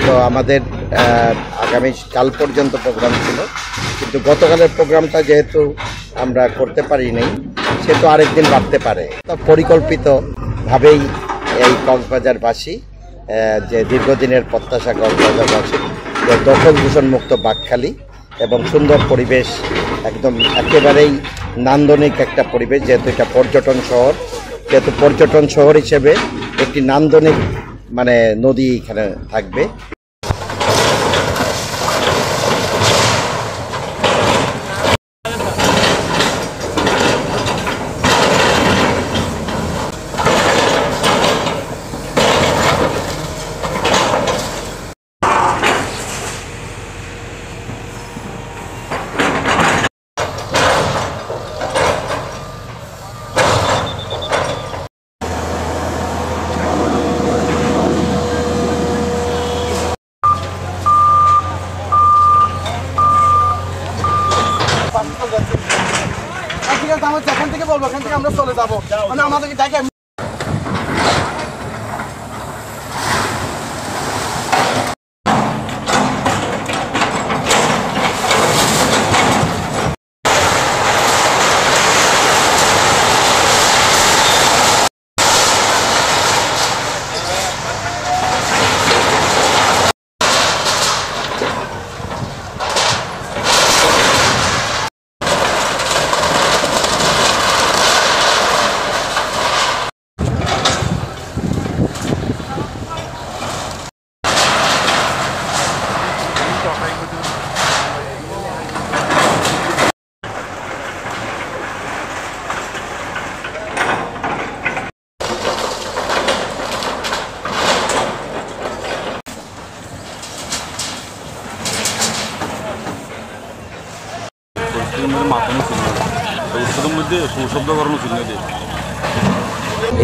তো আমাদের আগামী কাল পর্যন্ত প্রোগ্রাম ছিল, কিন্তু গতকালের প্রোগ্রামটা যেহেতু আমরা করতে পারিনি, সেহেতু আরেকদিন বাড়তে পারে। তো পরিকল্পিতভাবেই এই কক্সবাজারবাসী যে দীর্ঘদিনের প্রত্যাশা কক্সবাজারবাসী যে দখল দূষণমুক্ত বাকখালী এবং সুন্দর পরিবেশ, একদম একেবারেই নান্দনিক একটা পরিবেশ, যেহেতু এটা পর্যটন শহর, যেহেতু পর্যটন শহর হিসেবে একটি নান্দনিক নদী এখানে থাকবে। যেখান থেকে বলবো এখান থেকে আমরা চলে যাবো, আমাদেরকে দেখে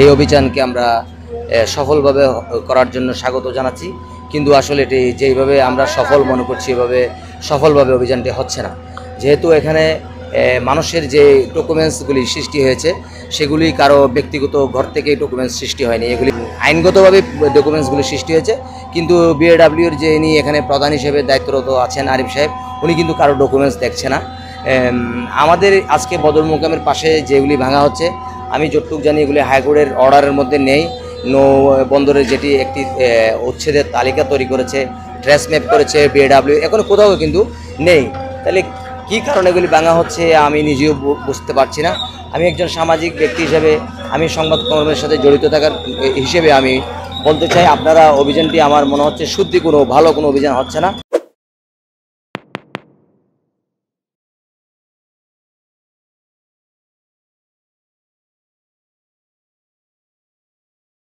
এই অভিযানকে আমরা সফলভাবে করার জন্য স্বাগত জানাচ্ছি, কিন্তু আসলে এটি যেইভাবে আমরা সফল মনে করছি এভাবে সফলভাবে অভিযানটি হচ্ছে না। যেহেতু এখানে মানুষের যে ডকুমেন্টসগুলি সৃষ্টি হয়েছে সেগুলি কারো ব্যক্তিগত ঘর থেকে ডকুমেন্টস সৃষ্টি হয়নি, এগুলি আইনগতভাবে ডকুমেন্টসগুলি সৃষ্টি হয়েছে। কিন্তু বিএডব্লিউর যে ইনি এখানে প্রধান হিসেবে দায়িত্বরত আছেন আরিফ সাহেব, উনি কিন্তু কারো ডকুমেন্টস দেখছে না। আমাদের আজকে বদর মোকামের পাশে যেগুলি ভাঙা হচ্ছে, আমি যতটুকু জানি এগুলি হাইকোর্টের অর্ডারের মধ্যে নেই। নৌ বন্দরের যেটি একটি উচ্ছেদের তালিকা তৈরি করেছে, ট্রেস ম্যাপ করেছে বিএডব্লিউ, এখন কোথাও কিন্তু নেই। তাহলে কী কারণে এগুলি ভাঙা হচ্ছে আমি নিজেও বুঝতে পারছি না। আমি একজন সামাজিক ব্যক্তি হিসেবে, আমি সংবাদকর্মের সাথে জড়িত থাকার হিসেবে আমি বলতে চাই, আপনারা অভিযানটি আমার মনে হচ্ছে শুদ্ধি কোনো ভালো কোনো অভিযান হচ্ছে না।